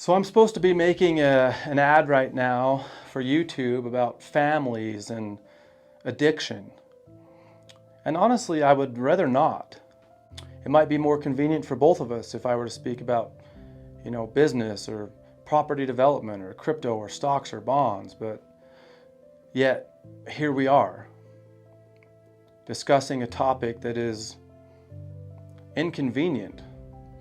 So I'm supposed to be making an ad right now for YouTube about families and addiction. And honestly, I would rather not. It might be more convenient for both of us if I were to speak about, business or property development or crypto or stocks or bonds, but yet here we are discussing a topic that is inconvenient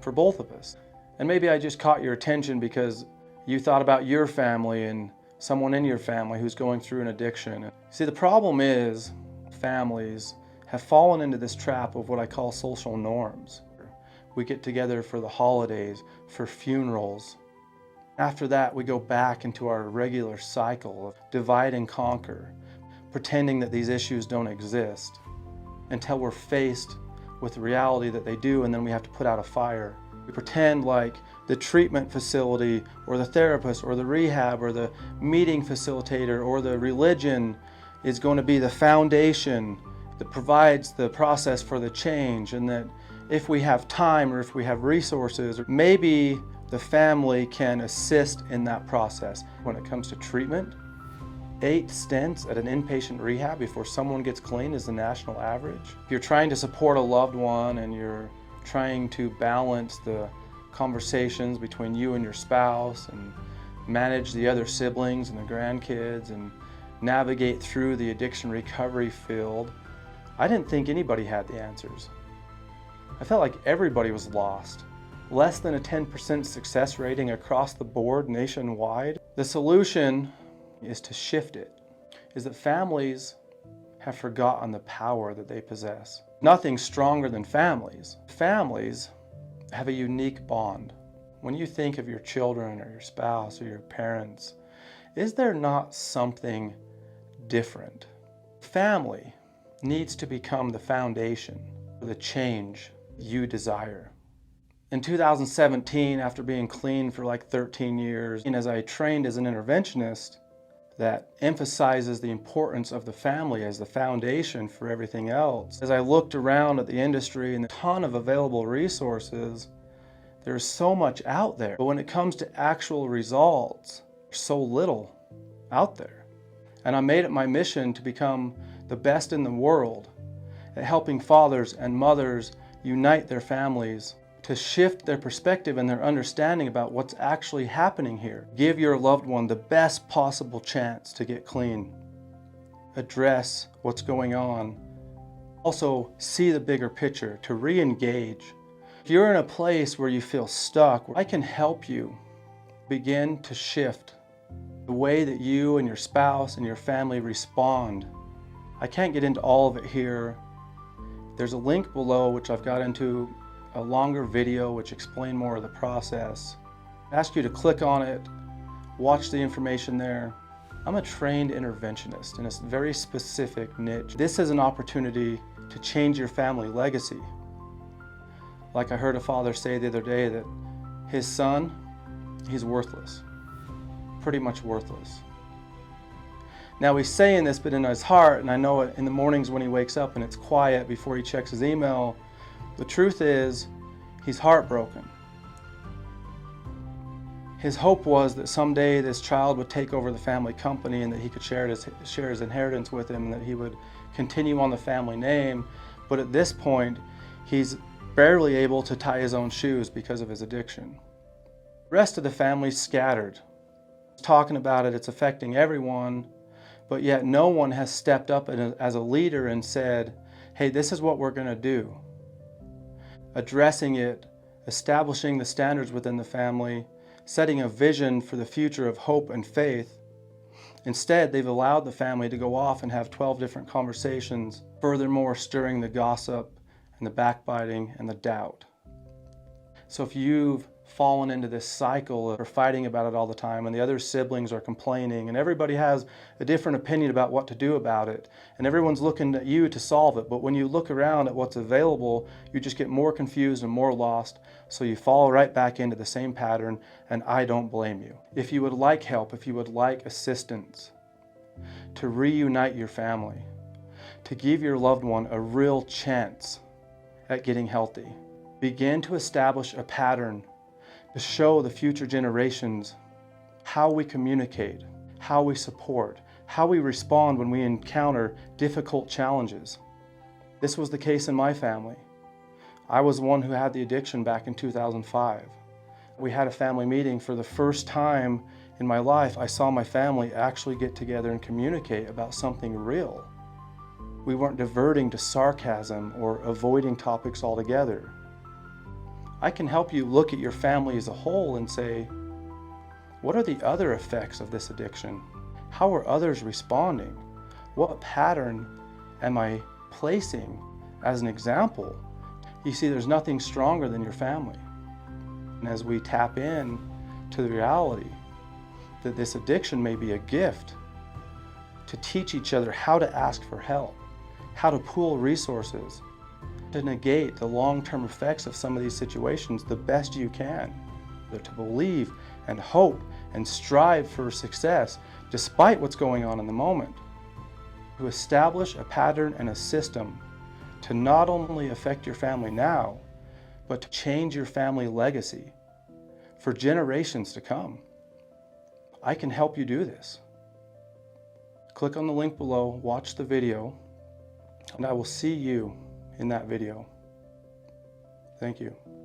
for both of us. And maybe I just caught your attention because you thought about your family and someone in your family who's going through an addiction. See, the problem is families have fallen into this trap of what I call social norms. We get together for the holidays, for funerals. After that, we go back into our regular cycle of divide and conquer, pretending that these issues don't exist until we're faced with the reality that they do, and then we have to put out a fire. We pretend like the treatment facility or the therapist or the rehab or the meeting facilitator or the religion is going to be the foundation that provides the process for the change, and that if we have time or if we have resources, or maybe the family can assist in that process. When it comes to treatment, 8 stints at an inpatient rehab before someone gets clean is the national average. If you're trying to support a loved one and you're trying to balance the conversations between you and your spouse and manage the other siblings and the grandkids and navigate through the addiction recovery field, I didn't think anybody had the answers. I felt like everybody was lost. Less than a 10% success rating across the board nationwide. The solution is to shift it, is that families have forgotten the power that they possess. Nothing stronger than families. Families have a unique bond. When you think of your children or your spouse or your parents, is there not something different? Family needs to become the foundation for the change you desire. In 2017, after being clean for like 13 years, and as I trained as an interventionist, that emphasizes the importance of the family as the foundation for everything else. As I looked around at the industry and a ton of available resources, there's so much out there. But when it comes to actual results, there's so little out there. And I made it my mission to become the best in the world at helping fathers and mothers unite their families, to shift their perspective and their understanding about what's actually happening here. Give your loved one the best possible chance to get clean. Address what's going on. Also, see the bigger picture, to re-engage. If you're in a place where you feel stuck, I can help you begin to shift the way that you and your spouse and your family respond. I can't get into all of it here. There's a link below which I've got into a longer video which explains more of the process. I ask you to click on it, watch the information there. I'm a trained interventionist in a very specific niche. This is an opportunity to change your family legacy. Like I heard a father say the other day that his son, he's worthless, pretty much worthless. Now he's saying this, but in his heart, and I know it in the mornings when he wakes up and it's quiet before he checks his email, the truth is, he's heartbroken. His hope was that someday this child would take over the family company and that he could share his inheritance with him and that he would continue on the family name. But at this point, he's barely able to tie his own shoes because of his addiction. The rest of the family's scattered. Talking about it, it's affecting everyone, but yet no one has stepped up as a leader and said, hey, this is what we're going to do. Addressing it, establishing the standards within the family, setting a vision for the future of hope and faith. Instead, they've allowed the family to go off and have 12 different conversations, furthermore stirring the gossip and the backbiting and the doubt. So if you've fallen into this cycle of fighting about it all the time and the other siblings are complaining and everybody has a different opinion about what to do about it and everyone's looking at you to solve it, but when you look around at what's available, you just get more confused and more lost, so you fall right back into the same pattern, and I don't blame you. If you would like help, if you would like assistance to reunite your family, to give your loved one a real chance at getting healthy, begin to establish a pattern to show the future generations how we communicate, how we support, how we respond when we encounter difficult challenges. This was the case in my family. I was the one who had the addiction back in 2005. We had a family meeting. For the first time in my life, I saw my family actually get together and communicate about something real. We weren't diverting to sarcasm or avoiding topics altogether. I can help you look at your family as a whole and say, what are the other effects of this addiction? How are others responding? What pattern am I placing as an example? You see, there's nothing stronger than your family. And as we tap in to the reality that this addiction may be a gift to teach each other how to ask for help, how to pool resources, to negate the long-term effects of some of these situations the best you can, to believe and hope and strive for success despite what's going on in the moment, to establish a pattern and a system to not only affect your family now, but to change your family legacy for generations to come. I can help you do this. Click on the link below, watch the video, and I will see you in that video. Thank you.